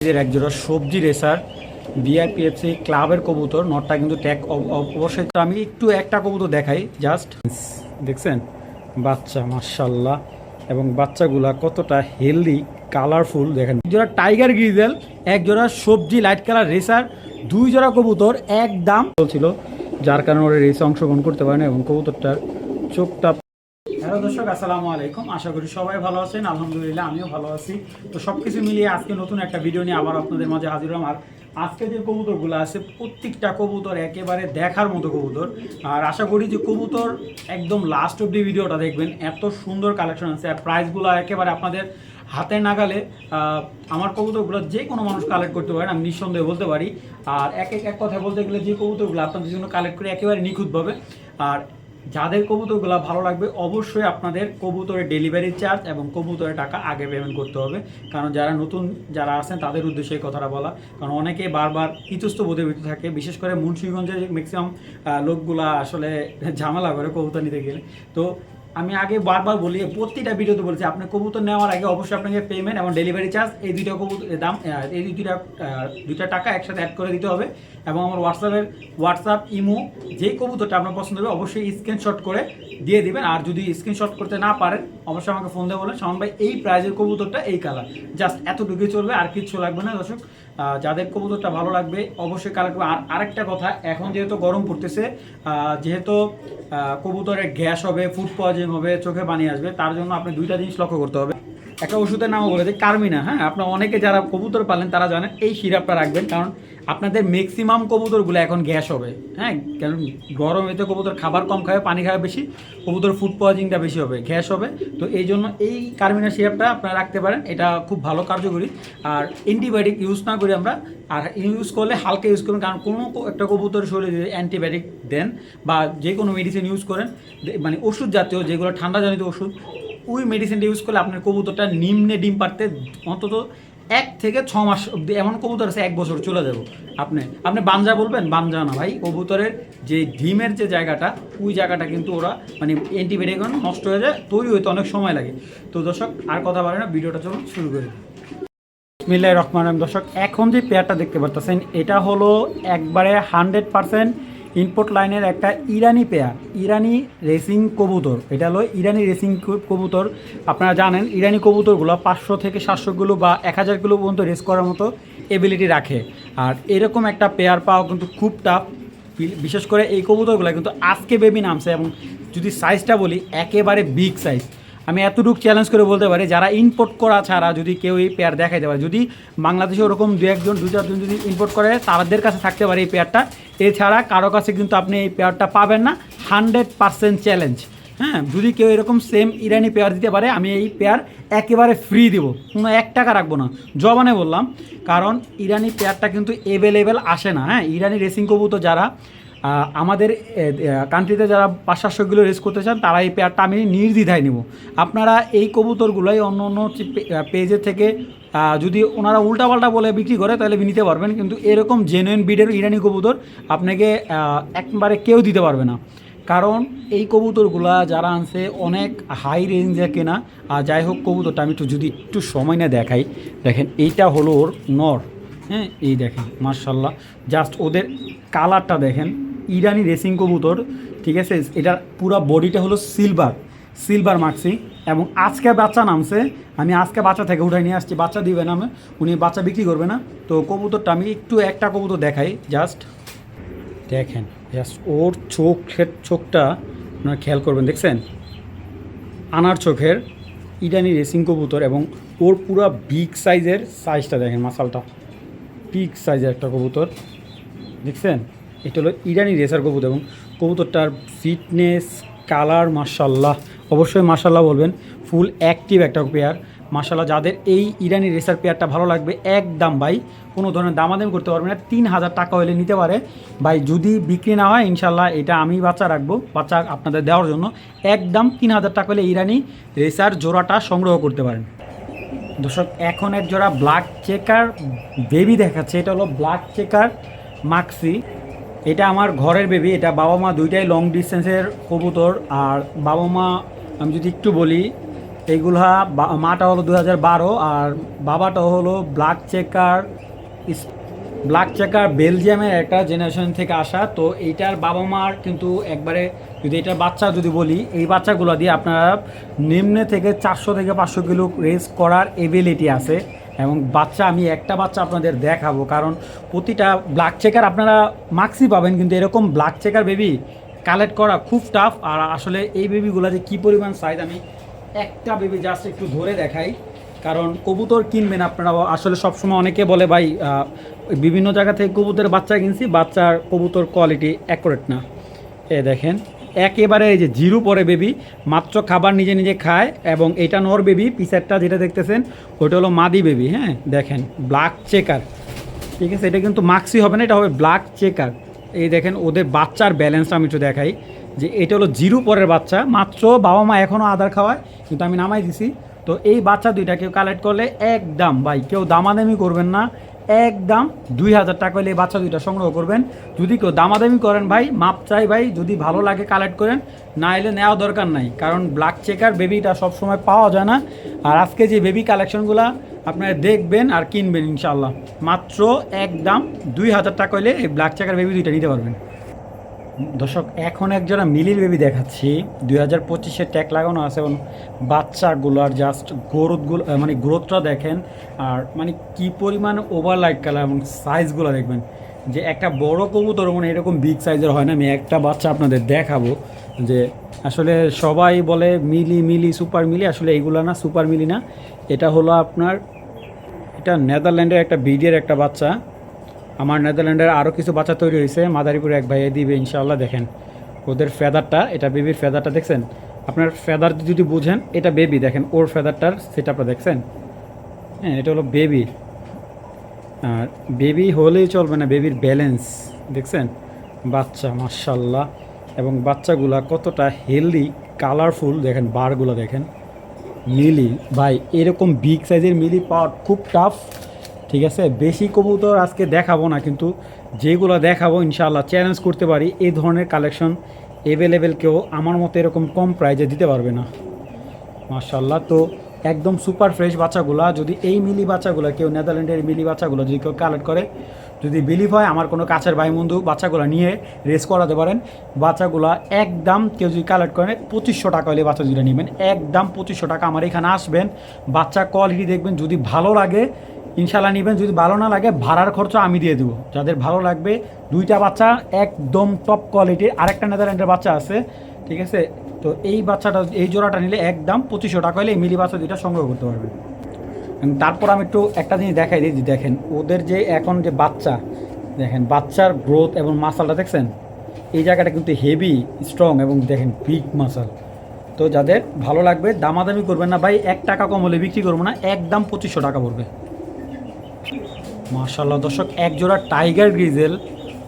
এক জোড়া সবজি রেসার বিআরপিএফসি ক্লাবের কবুতর। নটটা কিন্তু ট্যাগ অবশ্যই। তো আমি একটু একটা কবুতর দেখাই জাস্ট। দেখছেন বাচ্চা মাশাল্লাহ, এবং বাচ্চাগুলা কতটা হেলদি কালারফুল দেখেন। এক জোড়া টাইগার গ্রিজেল, এক জোড়া সবজি লাইট কালার রেসার, দুই জোড়া কবুতর এক দাম চলছিল, যার কারণে ওরা রেসে অংশগ্রহণ করতে পারে না। এবং কবুতরটার চোখটা। হ্যালো দর্শক, আসসালামু আলাইকুম। আশা করি সবাই ভালো আছেন। আলহামদুলিল্লাহ আমিও ভালো আছি। তো সব কিছু মিলিয়ে আজকে নতুন একটা ভিডিও নিয়ে আবার আপনাদের মাঝে হাজির হলাম। আর আজকে যে কবুতরগুলো আছে প্রত্যেকটা কবুতর একেবারে দেখার মতো কবুতর। আর আশা করি যে কবুতর একদম লাস্ট অব্দি ভিডিওটা দেখবেন, এত সুন্দর কালেকশন আছে। আর প্রাইসগুলো একেবারে আপনাদের হাতের নাগালে। আমার কবুতরগুলো যে কোনো মানুষ কালেক্ট করতে পারেন, আমি নিঃসন্দেহে বলতে পারি। আর এক কথা বলতে গেলে যে কবুতরগুলো আপনাদের জন্য কালেক্ট করে একেবারে নিখুঁতভাবে। আর যাদের কবুতরগুলো ভালো লাগবে অবশ্যই আপনাদের কবুতরের ডেলিভারি চার্জ এবং কবুতরের টাকা আগে পেমেন্ট করতে হবে। কারণ যারা নতুন যারা আছেন তাদের উদ্দেশ্যে এই কথাটা বলা। কারণ অনেকে বারবার ইতস্ত বোধের ভিতরে থাকে, বিশেষ করে মুন্সিগঞ্জের ম্যাক্সিমাম লোকগুলা আসলে ঝামেলা করে কবুতর নিতে গেলে। তো আমি আগে বারবার বলি, প্রতিটা ভিডিওতে বলছি, আপনি কবুতর নেওয়ার আগে অবশ্যই আপনাকে পেমেন্ট এবং ডেলিভারি চার্জ এই দুইটা কবুতর দাম, এই দুইটা টাকা একসাথে অ্যাড করে দিতে হবে। এবং আমার হোয়াটসঅ্যাপ ইমো যেই কবুতরটা আপনার পছন্দ হবে অবশ্যই স্ক্রিনশট করে দিয়ে দিবেন। আর যদি স্ক্রিনশট করতে না পারেন অবশ্যই আমাকে ফোন দিয়ে বলেন, শাওন ভাই এই প্রাইজের কবুতরটা এই কালার, জাস্ট এতটুকুই চলবে, আর কিচ্ছু লাগবে না। দর্শক যাদের কবুতরটা ভালো লাগবে অবশ্যই কালেক্ট করবে। আর আরেকটা কথা, এখন যেহেতু গরম পড়তেছে, যেহেতু কবুতরের গ্যাস হবে, ফুড পয়জন হবে, চোখে পানি আসবে, তার জন্য আপনি দুইটা জিনিস লক্ষ্য করতে হবে। একটা ওষুধের নামও বলে যে কার্মিনা। হ্যাঁ, আপনার অনেকে যারা কবুতর পালেন তারা জানেন এই সিরাপটা রাখবেন, কারণ আপনাদের ম্যাক্সিমাম কবুতরগুলো এখন গ্যাস হবে। হ্যাঁ, কারণ গরমেতে কবুতর খাবার কম খাবে, পানি খাবে বেশি, কবুতর ফুড পয়জিংটা বেশি হবে, গ্যাস হবে। তো এই জন্য এই কার্মিনা সিরাপটা আপনারা রাখতে পারেন, এটা খুব ভালো কার্যকরী। আর অ্যান্টিবায়োটিক ইউজ না করি আমরা, আর ইউজ করলে হালকা ইউজ করবেন। কারণ কোনো একটা কবুতর শরীরে যদি অ্যান্টিবায়োটিক দেন বা যে কোনো মেডিসিন ইউজ করেন, মানে ওষুধ জাতীয় যেগুলো ঠান্ডাজনিত ওষুধ, ওই মেডিসিনটা ইউজ করলে আপনার কবুতরটা নিম্নে ডিম পারতে অন্তত 1 থেকে 6 মাস অব্দি, এমন কবুতর আছে 1 বছর চলে যাব। আপনি বানজা বলবেন, বানজা না ভাই, কবুতরের যে ডিমের যে জায়গাটা, ওই জায়গাটা কিন্তু ওরা মানে অ্যান্টিবায়োটিক নষ্ট হয়ে যায়, তৈরি হইতে অনেক সময় লাগে। তো দর্শক আর কথা বলে না, ভিডিওটা চলুন শুরু করি। বিসমিল্লাহির রহমানির রহিম। দর্শক এখন যে পেয়ারটা দেখতে পাচ্ছেন এটা হলো একবারে 100% ইম্পোর্ট লাইনের একটা ইরানি পেয়ার, ইরানি রেসিং কবুতর। এটা হলো ইরানি রেসিং কবুতর। আপনারা জানেন ইরানি কবুতরগুলো 500 থেকে 700 কিলো বা 1000 কিলো পর্যন্ত রেস করার মতো এবিলিটি রাখে। আর এরকম একটা পেয়ার পাওয়া কিন্তু খুব টাফ। বিশেষ করে এই কবুতরগুলো কিন্তু আজকে বেবি নামছে, এবং যদি সাইজটা বলি একেবারে বিগ সাইজ। আমি এতটুকু চ্যালেঞ্জ করে বলতে পারি, যারা ইম্পোর্ট করা ছাড়া যদি কেউ এই পেয়ার দেখাইতে পারে, যদি বাংলাদেশে ওরকম দু চারজন যদি ইম্পোর্ট করে তাদের কাছে থাকতে পারে এই পেয়ারটা, এছাড়া কারো কাছে কিন্তু আপনি এই পেয়ারটা পাবেন না। 100% চ্যালেঞ্জ। হ্যাঁ, যদি কেউ এরকম সেম ইরানি পেয়ার দিতে পারে আমি এই পেয়ার একেবারে ফ্রি দিব, কোনো 1 টাকা রাখবো না, জবানে বললাম। কারণ ইরানি পেয়ারটা কিন্তু অ্যাভেলেবেল আসে না। হ্যাঁ, ইরানি রেসিং কবুতর যারা আমাদের কান্ট্রিতে যারা 500-700 কিলো রেস করতে চান তারা এই পেয়ারটা আমি নির্দ্বিধায় নেব। আপনারা এই কবুতরগুলোই অন্য অন্য পেজের থেকে যদি ওনারা উল্টাপাল্টা বলে বিক্রি করে তাহলে নিতে পারবেন, কিন্তু এরকম জেনুইন ব্রিডের ইরানি কবুতর আপনাকে একবারে কেউ দিতে পারবে না। কারণ এই কবুতরগুলা যারা আনছে অনেক হাই রেঞ্জে কেনা। আর যাই হোক, কবুতরটা আমি একটু সময় না দেখাই। দেখেন এইটা হলো ওর নর। হ্যাঁ, এই দেখেন মাশাল্লাহ, জাস্ট ওদের কালারটা দেখেন, ইরানি রেসিং কবুতর। ঠিক আছে, এটার পুরো বডিটা হলো সিলভার মাক্সি, এবং আজকে বাচ্চা নামছে। আমি আজকে বাচ্চা থেকে উঠাই নিয়ে আসছি, বাচ্চা দিবে না, উনি বাচ্চা বিক্রি করবে না। তো কবুতরটা আমি একটু একটা কবুতর দেখাই জাস্ট। দেখেন জাস্ট ওর চোখটা আপনারা খেয়াল করবেন, দেখছেন আনার চোখের ইরানি রেসিং কবুতর, এবং ওর পুরো বিগ সাইজটা দেখেন, মাসালটা বিগ সাইজের একটা কবুতর, দেখছেন। এটা হলো ইরানি রেসার কবুতর, এবং কবুতরটার ফিটনেস, কালার মাশাল্লাহ, অবশ্যই মাশাল্লাহ বলবেন। ফুল অ্যাক্টিভ একটা পেয়ার মাশাল্লাহ। যাদের এই ইরানি রেসার পেয়ারটা ভালো লাগবে একদম ভাই কোনো ধরনের দামাদামি করতে পারবে না, 3000 টাকা হলে নিতে পারে ভাই। যদি বিক্রি না হয় ইনশাল্লাহ এটা আমি বাচ্চা রাখবো, বাচ্চা আপনাদের দেওয়ার জন্য। একদম 3000 টাকা হলে ইরানি রেসার জোড়াটা সংগ্রহ করতে পারেন। দর্শক এখন এক জোড়া ব্ল্যাক চেকার বেবি দেখাচ্ছে। এটা হলো ব্ল্যাক চেকার মাক্সি। এটা আমার ঘরের বেবি। এটা বাবা মা দুইটাই লং ডিস্টেন্সের কবুতর। আর বাবা মা আমি যদি একটু বলি, এইগুলা মাটা হলো 2012 আর বাবাটা হলো ব্ল্যাক চেকার বেলজিয়ামের একটা জেনারেশন থেকে আসা। তো এইটার বাবা মার কিন্তু একবারে যদি এটার বাচ্চা যদি বলি, এই বাচ্চাগুলো দিয়ে আপনারা নিম্নে থেকে 400 থেকে 500 কিলো রেস করার এবিলিটি আছে। এবং বাচ্চা আমি একটা বাচ্চা আপনাদের দেখাবো, কারণ প্রতিটা ব্ল্যাক চেকার আপনারা মাক্সি পাবেন, কিন্তু এরকম ব্ল্যাক চেকার বেবি কালেক্ট করা খুব টাফ। আর আসলে এই বেবিগুলো যে কী পরিমাণ সাইজ, আমি একটা বেবি জাস্ট একটু ধরে দেখাই। কারণ কবুতর কিনবেন আপনারা, আসলে সবসময় অনেকে বলে ভাই বিভিন্ন জায়গা থেকে কবুতরের বাচ্চা কিনছি, বাচ্চার কবুতর কোয়ালিটি অ্যাকুরেট না। এ দেখেন একেবারে এই যে জিরো পরে বেবি, মাত্র খাবার নিজে নিজে খায়। এবং এটা নর বেবি, পিসারটা যেটা দেখতেছেন ওইটা হলো মাদি বেবি। হ্যাঁ দেখেন ব্ল্যাক চেকার, ঠিক আছে, এটা কিন্তু মাক্সি হবে না, এটা হবে ব্ল্যাক চেকার। এই দেখেন ওদের বাচ্চার ব্যালেন্সটা আমি একটু দেখাই, যে এটা হলো জিরো পরের বাচ্চা, মাত্র বাবা মা এখনও আদার খাওয়ায়, কিন্তু আমি নামাই দিছি। তো এই বাচ্চা দুইটা কেউ কালেক্ট করলে একদম ভাই কেউ দামাদামি করবেন না, একদম 2000 টাকা হলে এই বাচ্চা দুইটা সংগ্রহ করবেন। যদি কেউ দামাদামি করেন ভাই মাপ চাই ভাই, যদি ভালো লাগে কালেক্ট করেন, না এলে নেওয়া দরকার নাই, কারণ ব্ল্যাক চেকার বেবিটা সবসময় পাওয়া যায় না। আর আজকে যে বেবি কালেকশনগুলো আপনারা দেখবেন আর কিনবেন ইনশাল্লাহ, মাত্র একদম 2000 টাকা হলে এই ব্ল্যাক চেকার বেবি দুইটা নিতে পারবেন। দর্শক এখন একজোড়া মিলির বেবি দেখাচ্ছি, 2025-এর ট্যাগ লাগানো আছে। এবং বাচ্চাগুলোর জাস্ট গ্রোথগুলো মানে গ্রোথটা দেখেন, আর মানে কি পরিমাণ ওভার লাইট কালার এবং সাইজগুলো দেখবেন, যে একটা বড় কবুতর মানে এরকম বিগ সাইজের হয় না। আমি একটা বাচ্চা আপনাদের দেখাবো, যে আসলে সবাই বলে মিলি মিলি সুপার মিলি, আসলে এইগুলো না, সুপার মিলি না, এটা হলো আপনার এটা নেদারল্যান্ডের একটা বিডের একটা বাচ্চা। আমার নেদারল্যান্ডের আরও কিছু বাচ্চা তৈরি হয়েছে, মাদারীপুরে এক ভাইয়ে দিবে ইনশাআল্লাহ। দেখেন ওদের ফেদারটা, এটা বেবির ফেদারটা দেখছেন, আপনার ফেদার যদি বুঝেন এটা বেবি, দেখেন ওর ফেদারটার সেটআপটা দেখছেন। হ্যাঁ এটা হলো বেবি, আর বেবি হলেই চলবে না, বেবির ব্যালেন্স দেখছেন, বাচ্চা মাশাআল্লাহ। এবং বাচ্চাগুলা কতটা হেলদি, কালারফুল, দেখেন বারগুলো দেখেন। মিলি ভাই এরকম বিগ সাইজের মিলি পাওয়া খুব টাফ, ঠিক আছে। বেশি কবুতর আজকে দেখাবো না, কিন্তু যেগুলো দেখাবো ইনশাআল্লাহ চ্যালেঞ্জ করতে পারি এই ধরনের কালেকশন অ্যাভেলেবেল কেউ আমার মতো এরকম কম প্রাইজে দিতে পারবে না মাশাআল্লাহ। তো একদম সুপার ফ্রেশ বাচ্চাগুলা, যদি এই মিলি বাচ্চাগুলো কেউ নেদারল্যান্ডের মিলি বাচ্চাগুলো যদি কেউ কালেক্ট করে, যদি বিলিভ হয় আমার কোনো কাছের ভাই বন্ধু, বাচ্চাগুলো নিয়ে রেস করাতে পারেন। বাচ্চাগুলা একদম কেউ যদি কালেক্ট করেন 2500 টাকা হলে বাচ্চা দুটো নেবেন, একদম 2500 টাকা। আমার এখানে আসবেন, বাচ্চা কোয়ালিটি দেখবেন, যদি ভালো লাগে ইনশাল্লাহ নেবেন, যদি ভালো না লাগে ভাড়ার খরচ আমি দিয়ে দেবো। যাদের ভালো লাগবে, দুইটা বাচ্চা একদম টপ কোয়ালিটির, আরেকটা নেদারল্যান্ডের বাচ্চা আছে, ঠিক আছে। তো এই বাচ্চাটা, এই জোড়াটা নিলে একদম 2500 টাকা হলে এই মিলি বাচ্চা দুইটা সংগ্রহ করতে পারবেন। তারপর আমি একটু একটা জিনিস দেখাই দিই, দেখেন ওদের যে এখন যে বাচ্চা, দেখেন বাচ্চার গ্রোথ এবং মাসালটা দেখছেন, এই জায়গাটা কিন্তু হেভি স্ট্রং এবং দেখেন বিগ মাসাল। তো যাদের ভালো লাগবে দামাদামি করবেন না ভাই, 1 টাকা কম হলে বিক্রি করবো না, একদম 2500 টাকা পড়বে। মাশাআল্লাহ দর্শক এক জোড়া টাইগার গ্রিজেল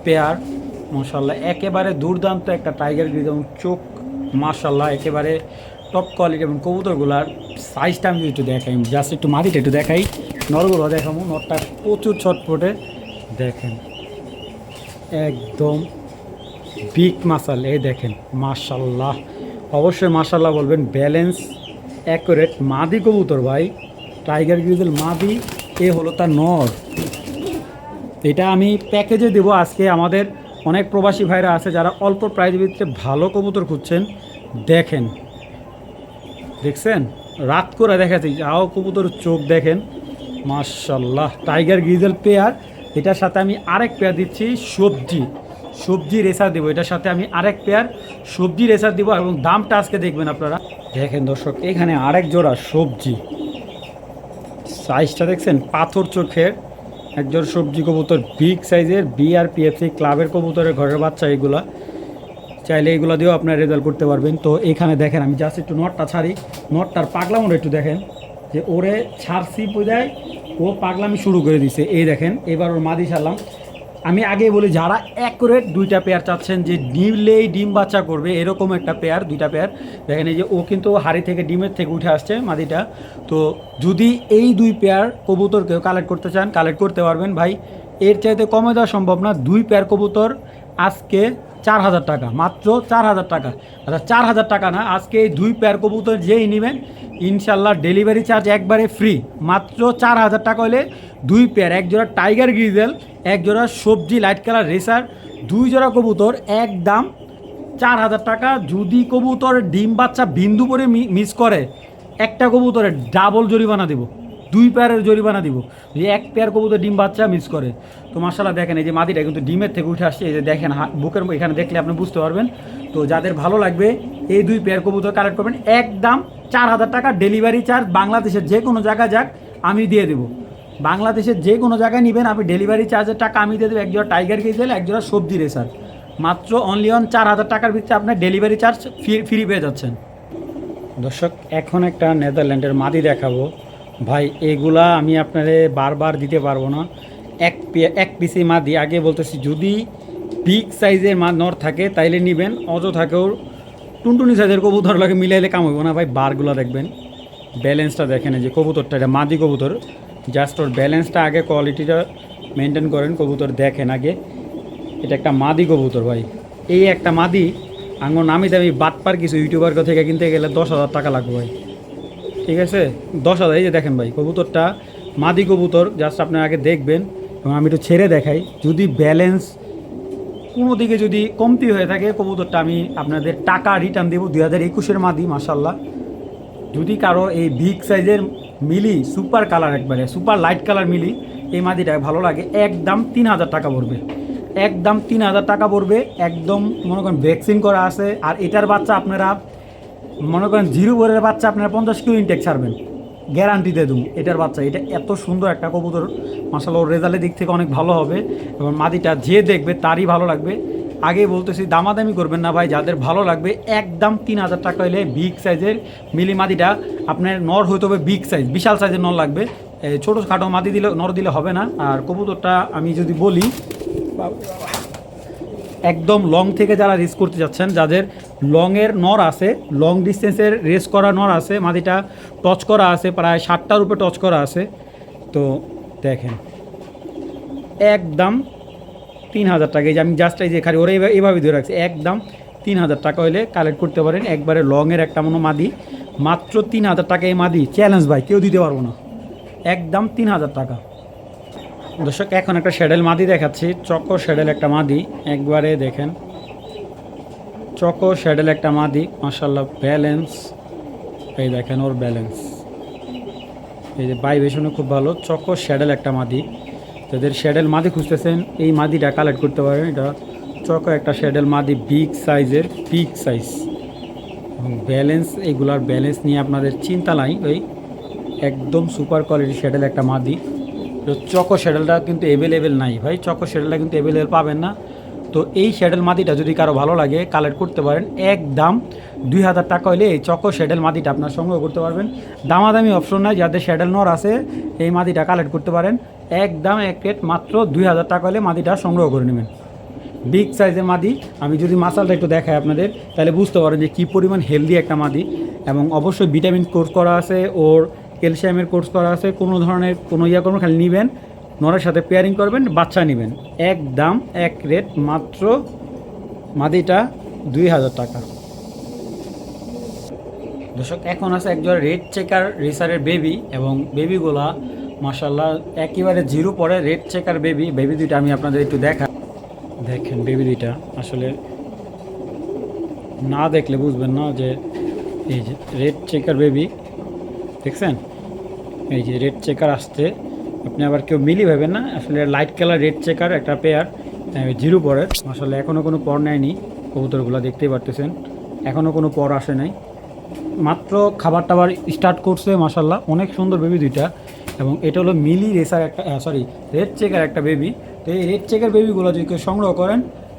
পেয়ার, মাশাআল্লাহ একেবারে দুর্দান্ত একটা টাইগার গ্রিজেল, এবং চোখ মাশাআল্লাহ একেবারে টপ কোয়ালিটি। এবং কবুতরগুলার সাইজটা আমি একটু দেখাই, জাস্ট একটু মাটিটা একটু দেখাই, নরগুলো দেখাবো, নরটা প্রচুর ছটফটে, দেখেন একদম বিগ মাসাল। এই দেখেন মাশাআল্লাহ, অবশ্যই মাশাআল্লাহ বলবেন, ব্যালেন্স অ্যাকুরেট মাদি কবুতর ভাই, টাইগার গ্রিজেল মাদি, এ হলো তার নর। এটা আমি প্যাকেজে দেবো আজকে। আমাদের অনেক প্রবাসী ভাইরা আছে যারা অল্প প্রাইজের ভিতরে ভালো কবুতর খুঁজছেন, দেখেন দেখছেন রাত করে দেখাচ্ছি, যাও কবুতর চোখ দেখেন মাশাআল্লাহ। টাইগার গ্রিজেল পেয়ার, এটার সাথে আমি আরেক পেয়ার দিচ্ছি সবজি রেসার দেবো, এটার সাথে আমি আরেক পেয়ার সবজি রেসার দেবো। এবং দামটা আজকে দেখবেন আপনারা, দেখেন দর্শক এখানে আরেক জোড়া সবজি, সাইজটা দেখছেন পাথর চোখের, একজন সবজি কবুতর, বিগ সাইজের বিআরপিএফসি ক্লাবের কবুতরের ঘরের বাচ্চা। এগুলা চাইলে এগুলো দিয়েও আপনার রেজাল্ট করতে পারবেন। তো এখানে দেখেন আমি জাস্ট একটু নটটা ছাড়ি, নটটার পাগলামোটা একটু দেখেন, যে ওরে ছাড়ছি বোঝায় ও পাগলামি শুরু করে দিছে। এই দেখেন এবার ওর মাদি ছাড়লাম। আমি আগেই বলি, যারা অ্যাকুরেট দুইটা পেয়ার চাচ্ছেন, যে নিলেই ডিম বাচ্চা করবে এরকম একটা পেয়ার, দুইটা পেয়ার দেখেন, এই যে ও কিন্তু হাড়ি থেকে ডিমের থেকে উঠে আসছে মাদিটা। তো যদি এই দুই পেয়ার কবুতর কেউ কালেক্ট করতে চান, কালেক্ট করতে পারবেন ভাই, এর চাইতে কমে দেওয়া সম্ভব না। দুই পেয়ার কবুতর আজকে 4000 টাকা, মাত্র 4000 টাকা। আচ্ছা 4000 টাকা না, আজকে এই দুই পেয়ার কবুতর যেই নেবেন ইনশাল্লাহ ডেলিভারি চার্জ একবারে ফ্রি, মাত্র 4,000 টাকা হলে 2 পেয়ার, এক জোড়া টাইগার গ্রিজেল, এক জোড়া সবজি লাইট কালার রেসার, 2 জোড়া কবুতর, একদম 4,000 টাকা। যদি কবুতর ডিম বাচ্চা বিন্দু করে মিস করে, একটা কবুতরের ডাবল জরিমানা দিব, 2 পেয়ারের জরিমানা দিব যে 1 পেয়ার কবুতর ডিম বাচ্চা মিস করে। তো মাশাআল্লাহ দেখেন এই যে মাদিটা কিন্তু ডিমের থেকে উঠে আসছে, এই যে দেখেন বুকের এখানে দেখলে আপনি বুঝতে পারবেন। তো যাদের ভালো লাগবে এই 2 পেয়ার কবুতর কালেক্ট করবেন, একদম 4,000 টাকা ডেলিভারি চার্জ। বাংলাদেশের যে কোনো জায়গায় যাক আমি দিয়ে দেবো, বাংলাদেশের যে কোনো জায়গায় নেবেন আপনি ডেলিভারি চার্জের টাকা আমি দিয়ে দেবো। এক জোড়া টাইগার গ্রিজেল, এক জোড়া সবজি রেসার, মাত্র অনলি অন 4,000 টাকার ভিতরে আপনার ডেলিভারি চার্জ ফ্রি পেয়ে যাচ্ছেন। দর্শক এখন একটা নেদারল্যান্ডের মাদি দেখাবো ভাই, এগুলা আমি আপনারে বারবার দিতে পারবো না। এক পিসি মাদি, আগে বলতেছি যদি বিগ সাইজের নর থাকে তাইলে নেবেন, অযথাকেও টুনটুনি সাইজের কবুতর লাগে মিলাইলে কাম হইব না ভাই। বারগুলো দেখবেন, ব্যালেন্সটা দেখেন, এই যে কবুতরটা এটা মাদি কবুতর, জাস্ট ওর ব্যালেন্সটা আগে কোয়ালিটিটা মেনটেন করেন, কবুতর দেখেন আগে। এটা একটা মাদি কবুতর ভাই, এই একটা মাদি আঙুর নামি দামি বাটপার কিছু ইউটিউবার থেকে কিনতে গেলে 10,000 টাকা লাগবে ভাই, ঠিক আছে 10,000। এই যে দেখেন ভাই কবুতরটা মাদি কবুতর, জাস্ট আপনারা আগে দেখবেন এবং আমি একটু ছেড়ে দেখাই। যদি ব্যালেন্স কোনো দিকে যদি কমতি হয়ে থাকে কবুতরটা আমি আপনাদের টাকা রিটার্ন দেবো। 2021-এর মাদি মাশাল্লাহ। যদি কারো এই বিগ সাইজের মিলি সুপার কালার, একবারে সুপার লাইট কালার মিলি এই মাদিটা ভালো লাগে, একদম 3,000 টাকা পড়বে, একদম 3,000 টাকা পড়বে। একদম মনে করেন ভ্যাকসিন করা আছে, আর এটার বাচ্চা আপনারা মনে করেন 0 বরের বাচ্চা আপনারা 50 কিলো ইনটেক ছাড়বেন, গ্যারান্টি দিয়ে দেবো এটার বাচ্চা। এটা এত সুন্দর একটা কবুতর মাশাআল্লাহ, ওর রেজাল্টের দিক থেকে অনেক ভালো হবে এবং মাদিটা যে দেখবে তারই ভালো লাগবে। আগে বলতেছি দামাদামি করবেন না ভাই, যাদের ভালো লাগবে একদম 3,000 টাকা হলে বিগ সাইজের মিলি মাদিটা আপনার নর হইতে হবে, বিগ সাইজ বিশাল সাইজের নর লাগবে, ছোটো খাটো মাদি দিলে নর দিলে হবে না। আর কবুতরটা আমি যদি বলি একদম লং থেকে যারা রেস করতে যাচ্ছেন, যাদের লংয়ের নর আছে, লং ডিস্টেন্সের রেস করা নর আছে, মাদিটা টচ করা আছে, প্রায় 60টার উপরে টচ করা আছে। তো দেখেন একদম 3,000 টাকা, এই যে আমি জাস্ট এই যে খালি ওরা এইভাবে ধরে রাখছি, একদম 3,000 টাকা হলে কালেক্ট করতে পারেন। একবারে লংয়ের একটা মনো মাদি, মাত্র 3,000 টাকা এই মাদি, চ্যালেঞ্জ ভাই, কেউ দিতে পারবো না, একদম 3,000 টাকা। দর্শক এখন একটা শ্যাডেল মাদি দেখাচ্ছি, চকো শ্যাডেল একটা মাদি, একবারে দেখেন চকো শ্যাডেল একটা মাদি মাশাআল্লাহ, ব্যালেন্স এই দেখেন ওর ব্যালেন্স, এই যে ভাইব্রেশনও খুব ভালো। চকো শ্যাডেল একটা মাদি, যাদের শ্যাডেল মাদি খুঁজতেছেন এই মাদিটা কালেক্ট করতে পারেন। এটা চকো একটা শ্যাডেল মাদি, বিগ সাইজের, বিগ সাইজ এবং ব্যালেন্স, এইগুলার ব্যালেন্স নিয়ে আপনাদের চিন্তা নাই, ওই একদম সুপার কোয়ালিটি শ্যাডেল একটা মাদি। তো চকো শ্যাডেলটা কিন্তু অ্যাভেলেবেল নাই ভাই, চকো শ্যাডেলটা কিন্তু অ্যাভেলেবেল পাবেন না। তো এই শ্যাডেল মাদিটা যদি কারো ভালো লাগে কালেক্ট করতে পারেন, একদম 2,000 টাকা হলে এই চকো শ্যাডেল মাদিটা আপনার সংগ্রহ করতে পারবেন। দামাদামি অপশন নাই, যাদের শ্যাডেল নর আছে এই মাদিটা কালেক্ট করতে পারেন, একদম এক রেট মাত্র 2,000 টাকা হলে মাদিটা সংগ্রহ করে নেবেন। বিগ সাইজের মাদি, আমি যদি মাসালটা একটু দেখাই আপনাদের তাহলে বুঝতে পারেন যে কী পরিমাণ হেলদি একটা মাদি, এবং অবশ্যই ভিটামিন কোর্স করা আছে, ওর ক্যালসিয়ামের কোর্স করা আছে, কোনো ধরনের কোনো ইয়া করবেন, খালি নেবেন নরের সাথে পেয়ারিং করবেন, বাচ্চা নেবেন, একদম এক রেট মাত্র মাদিটা 2,000 টাকা। দর্শক এখন আছে একজন রেড চেকার রেসারের বেবি, এবং বেবিগুলা মাশাআল্লাহ একেবারে 0 পরে রেড চেকার বেবি। বেবি দুইটা আমি আপনাদের একটু দেখেন বেবি দুইটা আসলে না দেখলে বুঝবেন না যে এই যে রেড চেকার বেবি দেখছেন, এই যে রেড চেকার আসছে, আপনি আবার কেউ মিলি ভাবেন না, আসলে লাইট কালার রেড চেকার একটা পেয়ার 0 পরের। আসলে এখনও কোনো পর নেয়নি কবুতরগুলো, দেখতেই পারতেছেন এখনও কোনো পর আসে নাই, মাত্র খাবার টাবার স্টার্ট করছে মাশাআল্লাহ। অনেক সুন্দর বেবি দুইটা, এবং এটা হলো মিলি রেসার একটা রেড চেকার একটা বেবি। তো এই রেড চেকার বেবিগুলো যদি কেউ সংগ্রহ করেন,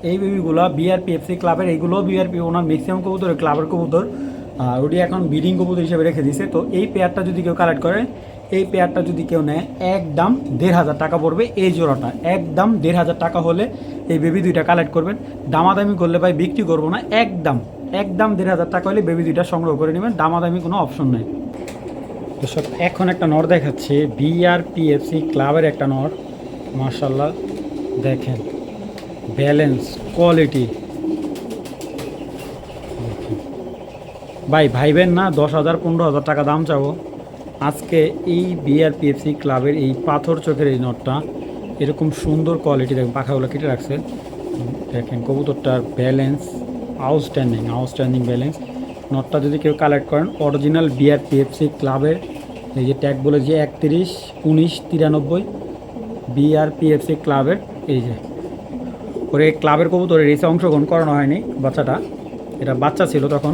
এই বেবিগুলো বিআরপিএফসি ক্লাবের, এইগুলো বিআরপি ওনার ম্যাক্সিমাম কবুতর ক্লাবের কবুতর, ওটি এখন ব্রিডিং কবুতর হিসেবে রেখে দিয়েছে। তো এই পেয়ারটা যদি কেউ কালেক্ট করে, এই পেয়ারটা যদি কেউ নেয়, একদম 1,500 টাকা পড়বে এই জোড়াটা, একদম 1,500 টাকা হলে এই বেবি দুইটা কালেক্ট করবেন। দামাদামি করলে ভাই বিক্রি করবো না, একদম 1,500 টাকা হলে বেবি দুইটা সংগ্রহ করে নেবেন, দামাদামি কোনো অপশন নেই। তো সব এখন একটা নর দেখাচ্ছে, বিআরপিএফসি ক্লাবের একটা নর মাশাআল্লাহ, দেখেন ব্যালেন্স কোয়ালিটি, ভাই ভাইবেন না 10,000 15,000 টাকা দাম চাবো। আজকে এই বিআরপিএফসি ক্লাবের এই পাথর চোখের এই নটটা এরকম সুন্দর কোয়ালিটি, দেখেন পাখাগুলো কেটে রাখছে, দেখেন কবুতরটার ব্যালেন্স আউটস্ট্যান্ডিং ব্যালেন্স। নটটা যদি কেউ কালেক্ট করেন অরিজিনাল বিআরপিএফসি ক্লাবের এই যে ট্যাগ বলে যে 31 19 93 বিআরপিএফসি ক্লাবের এই যে ওরে ক্লাবের কবুতরের রেসে অংশগ্রহণ করানো হয়নি বাচ্চাটা, এটা বাচ্চা ছিল তখন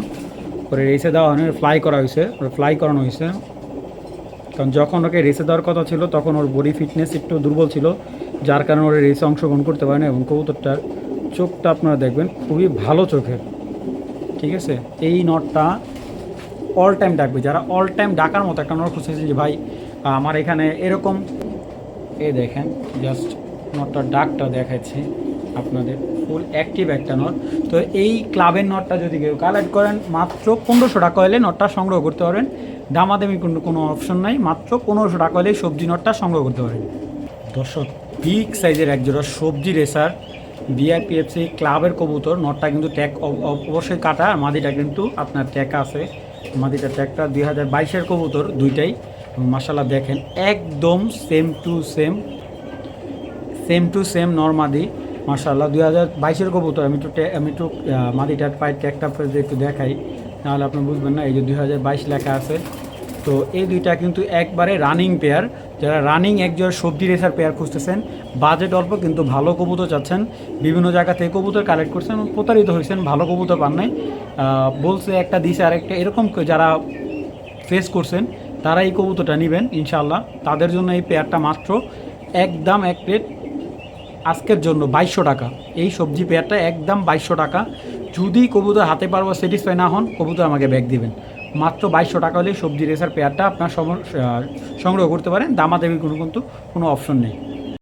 ওরে রেসে দেওয়া হয়নি, ফ্লাই করা হয়েছে, ওরে ফ্লাই করানো হয়েছে। কারণ যখন ওকে রেসে দেওয়ার কথা ছিল তখন ওর বডি ফিটনেস একটু দুর্বল ছিল, যার কারণে ওরা রেসে অংশগ্রহণ করতে পারে না। এবং কবুতরটার চোখটা আপনারা দেখবেন খুবই ভালো চোখের, ঠিক আছে। এই নটটা অল টাইম ডাকবে, যারা অল টাইম ডাকার মতো একটা নট খুঁজতেছে যে ভাই আমার এখানে এরকম, এই দেখেন জাস্ট নটটার ডাকটা দেখাচ্ছি আপনাদের, ফুল অ্যাক্টিভ একটা নট। তো এই ক্লাবের নটটা যদি কেউ কালেক্ট করেন মাত্র 1500 টাকা হলে নটটা সংগ্রহ করতে পারবেন। দামাদামি কোনো অপশন নাই, মাত্র 1500 টাকা হলে সবজি নটটা সংগ্রহ করতে পারেন। দর্শক বিগ সাইজের একজোড়া সবজি রেসার বিআরপিএফসি ক্লাবের কবুতর, নটটা কিন্তু ট্যাগ অবশ্যই কাটা, আর মাদিটা কিন্তু আপনার ট্যাগ আছে, মাদিটা ট্যাগটা 2022-এর কবুতর দুইটাই। মাশাআল্লাহ দেখেন একদম সেম টু সেম নরমাদি, মাশাআল্লাহ 2022-এর কবুতর। আমি একটু মাদিটার পায়ের ট্যাগটা একটু দেখাই, নাহলে আপনি বুঝবেন না। এই যে 2022 লেখা আছে। তো এই দুইটা কিন্তু একবারে রানিং পেয়ার, যারা রানিং একজোড়া সবজি রেসার পেয়ার খুঁজতেছেন, বাজেট অল্প কিন্তু ভালো কবুতর চাচ্ছেন, বিভিন্ন জায়গা থেকে কবুতর কালেক্ট করছেন, প্রতারিত হয়েছেন, ভালো কবুতর পান নাই, বলছে একটা দিছে আরেকটা, এরকম যারা ফেস করছেন তারা এই কবুতরটা নেবেন ইনশাআল্লাহ। তাদের জন্য এই পেয়ারটা মাত্র একদম এক প্লেট আজকের জন্য 2200 টাকা। এই সবজি পেয়ারটা একদম 2200 টাকা। যদি কবুতর হাতে পারবো স্যাটিসফাই না হন, কবুতর আমাকে ব্যাগ দিবেন। মাত্র 2200 টাকা হলে সবজি রেসার পেয়ারটা আপনার সংগ্রহ করতে পারেন, দামাদামি কোনো অপশন নেই।